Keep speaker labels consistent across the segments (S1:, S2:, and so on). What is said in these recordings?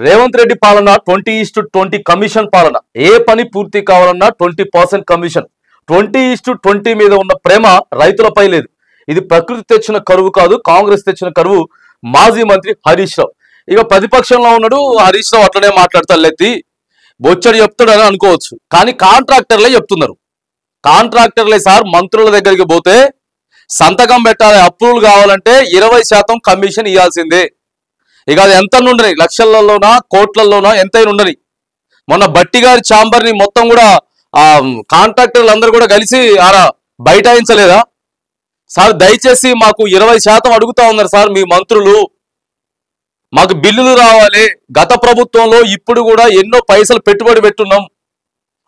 S1: రేవంత్ రెడ్డి పాలన 20:20 కమిషన్ పాలన. ఏ పని పూర్తి కావాలన్నా 20% కమిషన్. 20:20 మీద ఉన్న ప్రేమ రైతులపై లేదు. ఇది ప్రకృతి తెచ్చిన కరువు కాదు, కాంగ్రెస్ తెచ్చిన కరువు. మాజీ మంత్రి హరీష్ రావు ఇక ప్రతిపక్షంలో ఉన్నాడు. హరీష్ రావు అట్లనే మాట్లాడతాళ్ళెత్తి బొచ్చడి చెప్తాడని అనుకోవచ్చు, కానీ కాంట్రాక్టర్లే చెప్తున్నారు. కాంట్రాక్టర్లే సార్ మంత్రుల దగ్గరికి పోతే సంతకం పెట్టాలి, అప్రూవల్ కావాలంటే 20% కమిషన్ ఇవ్వాల్సిందే. ఇక అది ఎంత ఉండని, లక్షలలోనా కోట్లలోనా ఎంతైనా ఉండని. మొన్న బట్టి గారి ఛాంబర్ని మొత్తం కూడా ఆ కాంట్రాక్టర్లు అందరూ కూడా కలిసి బైఠాయించలేదా సార్? దయచేసి మాకు 20% అడుగుతా ఉన్నారు సార్ మీ మంత్రులు, మాకు బిల్లులు రావాలి. గత ప్రభుత్వంలో ఇప్పుడు కూడా ఎన్నో పైసలు పెట్టుబడి పెట్టున్నాం,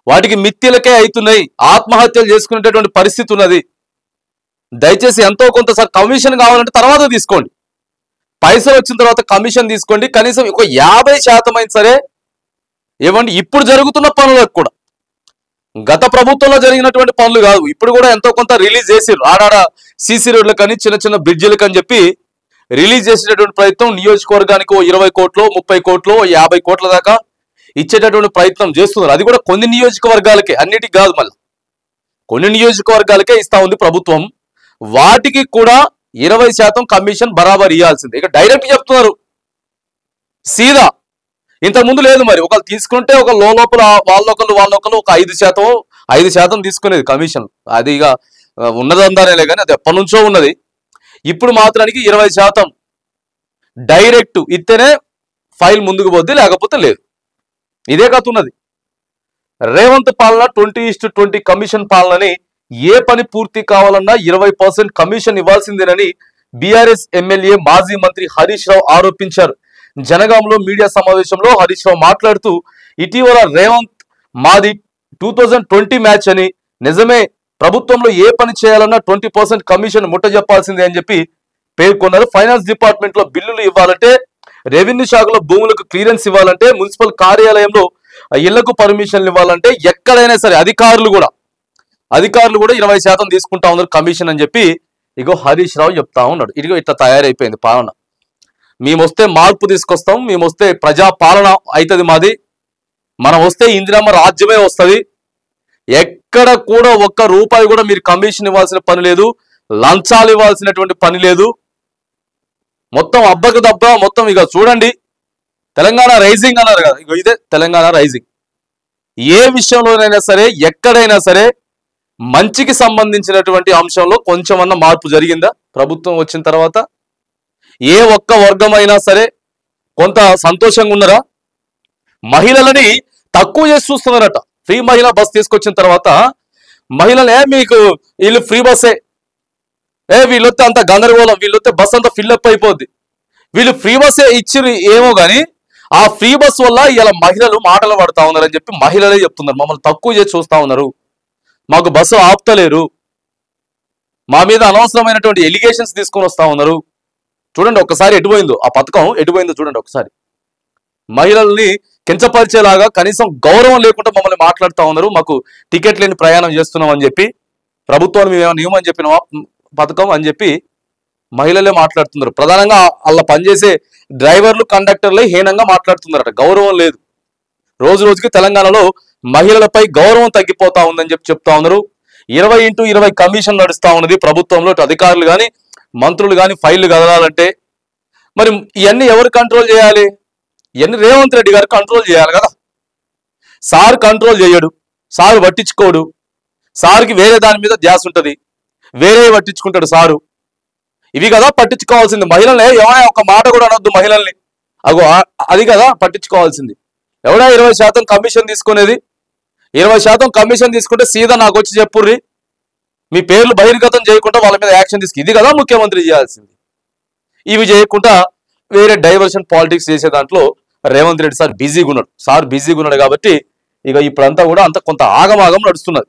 S1: వాటికి మిత్తిలకే అవుతున్నాయి, ఆత్మహత్యలు చేసుకునేటటువంటి పరిస్థితి ఉన్నది. దయచేసి ఎంతో కొంత సార్ కమిషన్ కావాలంటే తర్వాత తీసుకోండి, పైసలు వచ్చిన తర్వాత కమిషన్ తీసుకోండి. కనీసం ఒక 50% అయినా సరే ఇవ్వండి. ఇప్పుడు జరుగుతున్న పనులకు కూడా, గత ప్రభుత్వంలో జరిగినటువంటి పనులు కాదు, ఇప్పుడు కూడా ఎంతో కొంత రిలీజ్ చేసిర్రు. ఆడాడ సీసీ రోడ్లకు కానీ చిన్న చిన్న బ్రిడ్జిలకు అని చెప్పి రిలీజ్ చేసేటటువంటి ప్రయత్నం. నియోజకవర్గానికి 20 కోట్లు 30 కోట్లు 50 కోట్ల దాకా ఇచ్చేటటువంటి ప్రయత్నం చేస్తున్నారు. అది కూడా కొన్ని నియోజకవర్గాలకే, అన్నిటికి కాదు, మళ్ళీ కొన్ని నియోజకవర్గాలకే ఇస్తా ఉంది ప్రభుత్వం. వాటికి కూడా 20% కమిషన్ బరాబర్ ఇవ్వాల్సిందే. ఇక డైరెక్ట్ చెప్తున్నారు సీదా. ఇంతకుముందు లేదు మరి, ఒకళ్ళు తీసుకుంటే ఒక లోపల వాళ్ళొకళ్ళు ఒక 5% తీసుకునేది కమిషన్. అది ఇక ఉన్నదందానే కానీ అది ఎప్పటి నుంచో ఉన్నది. ఇప్పుడు మాత్రానికి 20% డైరెక్ట్ ఇస్తేనే ఫైల్ ముందుకు పోద్ది, లేకపోతే లేదు. ఇదే కథ ఉన్నది. రేవంత్ పాలన 20:20 కమిషన్ పాలనని ఏ పని పూర్తి కావాలన్నా 20% కమిషన్ ఇవ్వాల్సిందేనని బీఆర్ఎస్ ఎమ్మెల్యే మాజీ మంత్రి హరీష్ రావు ఆరోపించారు. జనగాంలో మీడియా సమావేశంలో హరీష్ రావు మాట్లాడుతూ, ఇటీవల రేవంత్ మాది 2020 మ్యాచ్ అని, నిజమే ప్రభుత్వంలో ఏ పని చేయాలన్నా 20% కమిషన్ ముట్ట చెప్పాల్సిందే అని చెప్పి పేర్కొన్నారు. ఫైనాన్స్ డిపార్ట్మెంట్ లో బిల్లులు ఇవ్వాలంటే, రెవెన్యూ శాఖలో భూములకు క్లియరెన్స్ ఇవ్వాలంటే, మున్సిపల్ కార్యాలయంలో ఇళ్లకు పర్మిషన్లు ఇవ్వాలంటే, ఎక్కడైనా సరే అధికారులు కూడా 20% తీసుకుంటా ఉన్నారు కమిషన్ అని చెప్పి ఇగో హరీష్ రావు చెప్తా ఉన్నాడు. ఇదిగో ఇట్లా తయారైపోయింది పాలన. మేము వస్తే మార్పు తీసుకొస్తాం, మేము వస్తే ప్రజా పాలన అవుతుంది మాది, మనం వస్తే ఇందిరమ్మ రాజ్యమే వస్తుంది, ఎక్కడ కూడా ఒక్క రూపాయి కూడా మీరు కమిషన్ ఇవ్వాల్సిన పని లేదు, లంచాలు ఇవ్వాల్సినటువంటి పని లేదు, మొత్తం అబ్బకు దబ్బ మొత్తం. ఇక చూడండి, తెలంగాణ రైజింగ్ అన్నారు కదా, ఇక ఇదే తెలంగాణ రైజింగ్. ఏ విషయంలోనైనా సరే, ఎక్కడైనా సరే మంచికి సంబంధించినటువంటి అంశంలో కొంచెమన్నా మార్పు జరిగిందా ప్రభుత్వం వచ్చిన తర్వాత? ఏ ఒక్క వర్గం అయినా సరే కొంత సంతోషంగా ఉన్నారా? మహిళలని తక్కువ చేసి చూస్తున్నారట. ఫ్రీ మహిళా బస్ తీసుకొచ్చిన తర్వాత మహిళలే మీకు వీళ్ళు ఫ్రీ బస్సే, వీళ్ళొస్తే అంత గందరగోళం, వీళ్ళొస్తే బస్ అంతా ఫిల్అప్ అయిపోద్ది, వీళ్ళు ఫ్రీ బస్సే ఇచ్చిరు ఏమో కానీ ఆ ఫ్రీ బస్ వల్ల ఇలా మహిళలు మాటలు పడతా ఉన్నారని చెప్పి మహిళలే చెప్తున్నారు. మమ్మల్ని తక్కువ చేసి చూస్తా ఉన్నారు, మాకు బస్సు ఆపుతలేరు, మా మీద అనవసరమైనటువంటి ఎలిగేషన్స్ తీసుకొని వస్తా ఉన్నారు. చూడండి ఒక్కసారి ఎటుపోయిందో ఆ పథకం, ఎటుపోయిందో చూడండి ఒకసారి. మహిళల్ని కించపరిచేలాగా కనీసం గౌరవం లేకుండా మమ్మల్ని మాట్లాడుతూ ఉన్నారు. మాకు టికెట్ లేని ప్రయాణం చేస్తున్నాం అని చెప్పి, ప్రభుత్వాన్ని మేము నియమని చెప్పిన పథకం అని చెప్పి మహిళలే మాట్లాడుతున్నారు. ప్రధానంగా అలా పనిచేసే డ్రైవర్లు కండక్టర్లే హీనంగా మాట్లాడుతున్నారట. గౌరవం లేదు. రోజు రోజుకి తెలంగాణలో మహిళలపై గౌరవం తగ్గిపోతా ఉందని చెప్పి చెప్తా ఉన్నారు. 20:20 కమిషన్ నడుస్తా ఉన్నది ప్రభుత్వంలో. అధికారులు కానీ మంత్రులు కానీ ఫైళ్లు కదలాలంటే మరి ఇవన్నీ ఎవరు కంట్రోల్ చేయాలి? ఇవన్నీ రేవంత్ రెడ్డి గారు కంట్రోల్ చేయాలి కదా. సార్ కంట్రోల్ చేయడు, సార్ పట్టించుకోడు, సార్కి వేరే దాని మీద ధ్యాస ఉంటుంది, వేరే పట్టించుకుంటాడు సారు. ఇవి కదా పట్టించుకోవాల్సింది. మహిళల్ని ఎవరైనా ఒక మాట కూడా అనొద్దు మహిళల్ని, అగో అది కదా పట్టించుకోవాల్సింది. ఎవడా 20% కమిషన్ తీసుకునేది? 20% కమిషన్ తీసుకుంటే సీదా నాకు వచ్చి చెప్పుర్రి, మీ పేర్లు బహిర్గతం చేయకుండా వాళ్ళ మీద యాక్షన్ తీసుకు. ఇది కదా ముఖ్యమంత్రి చేయాల్సింది. ఇవి చేయకుండా వేరే డైవర్షన్ పాలిటిక్స్ చేసే దాంట్లో రేవంత్ రెడ్డి సార్ బిజీగా ఉన్నాడు. కాబట్టి ఇక ఇప్పుడంతా కూడా అంత కొంత ఆగమాగం నడుస్తున్నది.